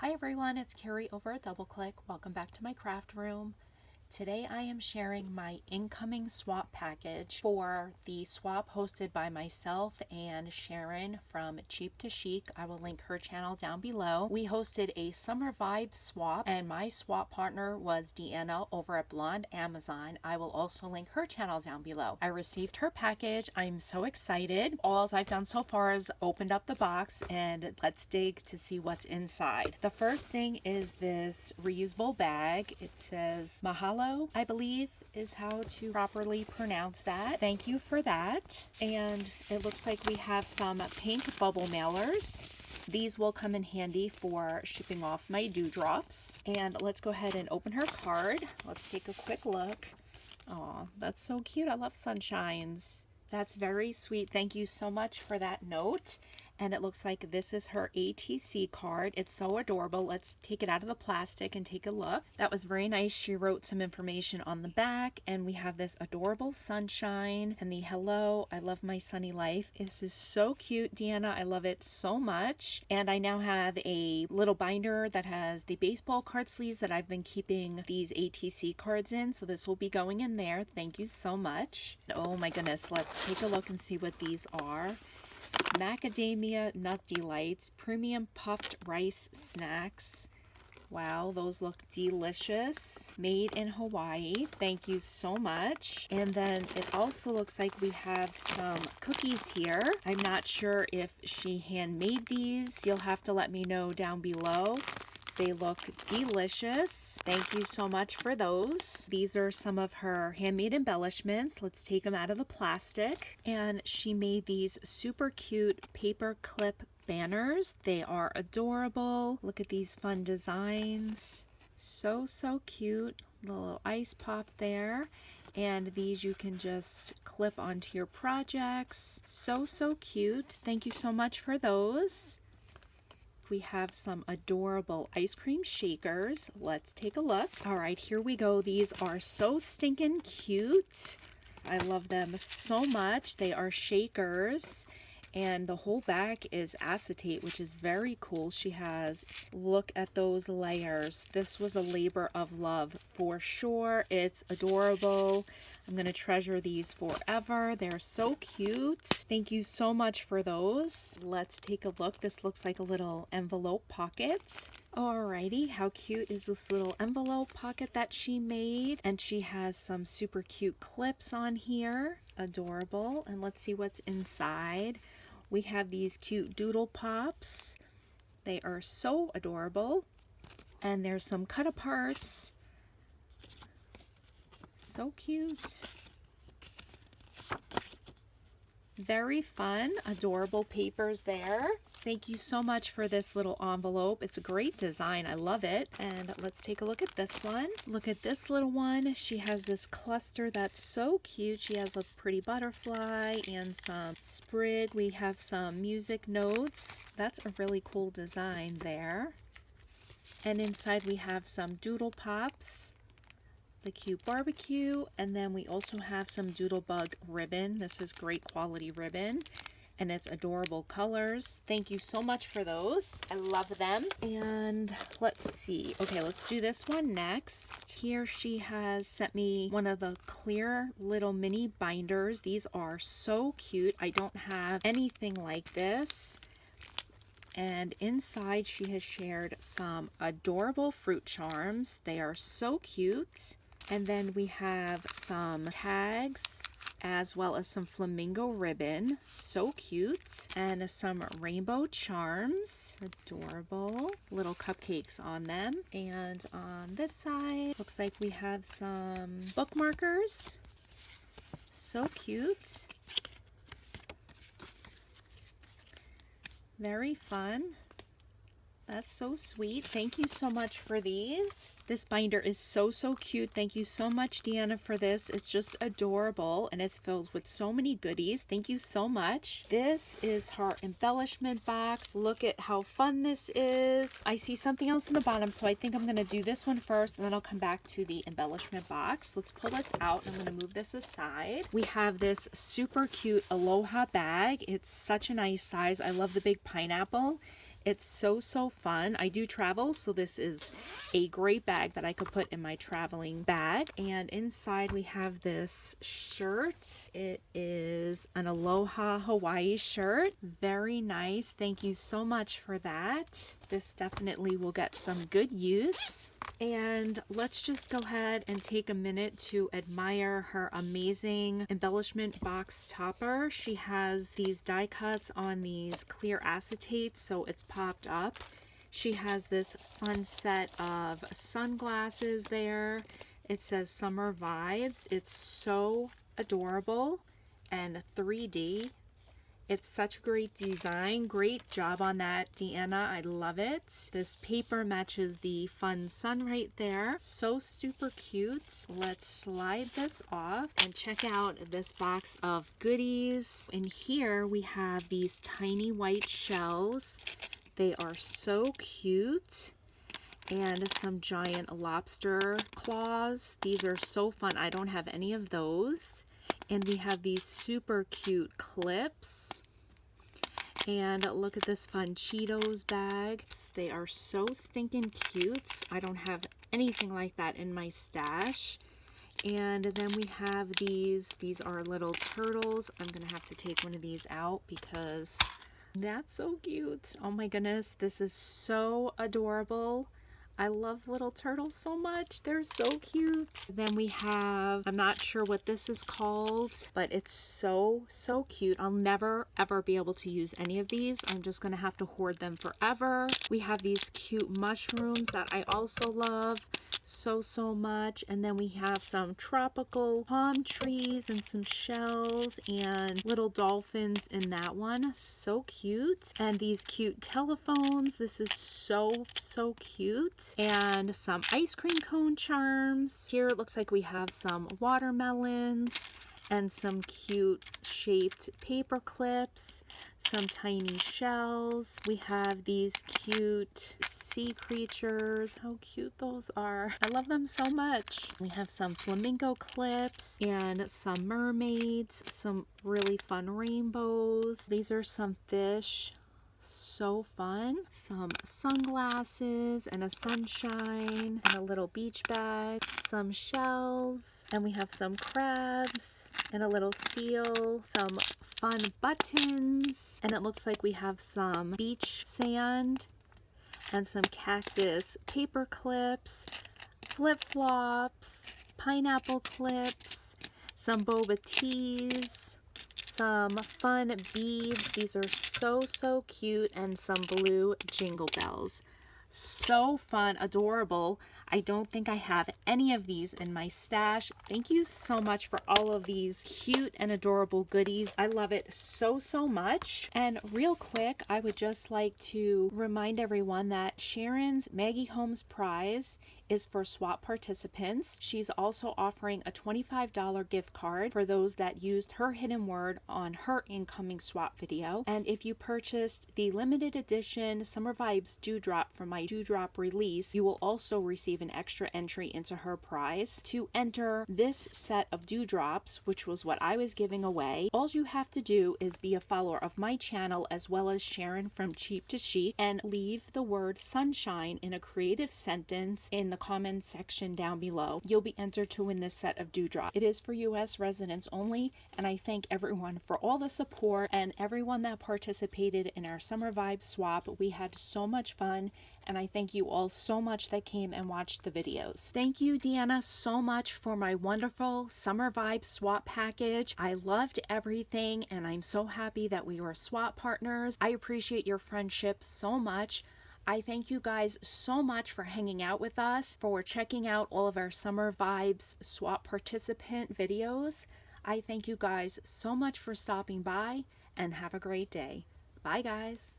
Hi everyone, it's Carrie over at DoubleClick. Welcome back to my craft room. Today I am sharing my incoming swap package for the swap hosted by myself and Sharon from Cheap to Chic. I will link her channel down below. We hosted a summer vibes swap and my swap partner was Deana over at Blonde Amazon. I will also link her channel down below. I received her package. I'm so excited. All I've done so far is opened up the box and let's dig to see what's inside. The first thing is this reusable bag. It says Mahalo, I believe is how to properly pronounce that. Thank you for that. And it looks like we have some pink bubble mailers. These will come in handy for shipping off my dewdrops. And let's go ahead and open her card. Let's take a quick look. Oh, that's so cute. I love sunshines. That's very sweet. Thank you so much for that note. And it looks like this is her ATC card. It's so adorable. Let's take it out of the plastic and take a look. That was very nice. She wrote some information on the back, and we have this adorable sunshine and the hello, I love my sunny life. This is so cute, Deana. I love it so much. And I now have a little binder that has the baseball card sleeves that I've been keeping these ATC cards in. So this will be going in there. Thank you so much. Oh my goodness. Let's take a look and see what these are. Macadamia Nut Delights Premium Puffed Rice Snacks. Wow, those look delicious. Made in Hawaii. Thank you so much. And then it also looks like we have some cookies here. I'm not sure if she handmade these. You'll have to let me know down below. They look delicious. Thank you so much for those. These are some of her handmade embellishments. Let's take them out of the plastic. And she made these super cute paper clip banners. They are adorable. Look at these fun designs. So cute. Little ice pop there. And these you can just clip onto your projects. So cute. Thank you so much for those. We have some adorable ice cream shakers. Let's take a look. All right, here we go. These are so stinking cute. I love them so much. They are shakers. And the whole back is acetate, which is very cool. She has, look at those layers. This was a labor of love for sure. It's adorable. I'm going to treasure these forever. They're so cute. Thank you so much for those. Let's take a look. This looks like a little envelope pocket. Alrighty, how cute is this little envelope pocket that she made? And she has some super cute clips on here. Adorable. And let's see what's inside. We have these cute doodle pops. They are so adorable. And there's some cut aparts. So cute. Very fun, adorable papers there. Thank you so much for this little envelope. It's a great design. I love it. And let's take a look at this one. Look at this little one. She has this cluster that's so cute. She has a pretty butterfly and some sprig. We have some music notes. That's a really cool design there. And inside we have some doodle pops. The cute barbecue, and then we also have some doodlebug ribbon. This is great quality ribbon and it's adorable colors. Thank you so much for those. I love them. And let's see. Okay, let's do this one next. Here she has sent me one of the clear little mini binders. These are so cute. I don't have anything like this. And inside she has shared some adorable fruit charms. They are so cute. And then we have some tags as well as some flamingo ribbon. So cute. And some rainbow charms. Adorable. Little cupcakes on them. And on this side, looks like we have some bookmarkers. So cute. Very fun. That's so sweet. Thank you so much for these. This binder is so cute. Thank you so much, Deana, for this. It's just adorable and it's filled with so many goodies. Thank you so much. This is her embellishment box. Look at how fun this is. I see something else in the bottom, so I think I'm going to do this one first and then I'll come back to the embellishment box. Let's pull this out. I'm going to move this aside. We have this super cute Aloha bag. It's such a nice size. I love the big pineapple. It's so fun. I do travel, so this is a great bag that I could put in my traveling bag. And inside we have this shirt. It is an Aloha Hawaii shirt. Very nice. Thank you so much for that. This definitely will get some good use. And let's just go ahead and take a minute to admire her amazing embellishment box topper. She has these die cuts on these clear acetates, so it's popped up. She has this fun set of sunglasses there. It says Summer Vibes. It's so adorable and 3D. It's such a great design. Great job on that, Deana. I love it. This paper matches the fun sun right there. So super cute. Let's slide this off and check out this box of goodies. In here we have these tiny white shells. They are so cute. And some giant lobster claws. These are so fun. I don't have any of those. And we have these super cute clips. And look at this fun Cheetos bag. They are so stinking cute. I don't have anything like that in my stash. And then we have these. These are little turtles. I'm going to have to take one of these out because that's so cute. Oh my goodness, this is so adorable. I love little turtles so much. They're so cute. Then we have, I'm not sure what this is called, but it's so cute. I'll never ever be able to use any of these. I'm just gonna have to hoard them forever. We have these cute mushrooms that I also love so much. And then we have some tropical palm trees and some shells and little dolphins in that one. So cute. And these cute telephones. This is so cute. And some ice cream cone charms. Here it looks like we have some watermelons and some cute shaped paper clips, some tiny shells. We have these cute sea creatures. How cute those are. I love them so much. We have some flamingo clips and some mermaids, some really fun rainbows. These are some fish. So fun. Some sunglasses and a sunshine and a little beach bag, some shells, and we have some crabs and a little seal, some fun buttons, and it looks like we have some beach sand and some cactus paper clips, flip-flops, pineapple clips, some boba teas, some fun beads. These are so cute, and some blue jingle bells. So fun, adorable. I don't think I have any of these in my stash. Thank you so much for all of these cute and adorable goodies. I love it so much. And real quick, I would just like to remind everyone that Sharon's Maggie Holmes prize is for swap participants. She's also offering a $25 gift card for those that used her hidden word on her incoming swap video. And if you purchased the limited edition Summer Vibes Dewdrop from my Dewdrop release, you will also receive an extra entry into her prize. To enter this set of dewdrops, which was what I was giving away, all you have to do is be a follower of my channel as well as Sharon from Cheap to Chic and leave the word sunshine in a creative sentence in the comment section down below. You'll be entered to win this set of dewdrop. It is for US residents only, and I thank everyone for all the support and everyone that participated in our Summer Vibe swap. We had so much fun, and I thank you all so much that came and watched the videos. Thank you, Deana, so much for my wonderful Summer Vibe swap package. I loved everything, and I'm so happy that we were swap partners. I appreciate your friendship so much. I thank you guys so much for hanging out with us, for checking out all of our Summer Vibes swap participant videos. I thank you guys so much for stopping by, and have a great day. Bye, guys.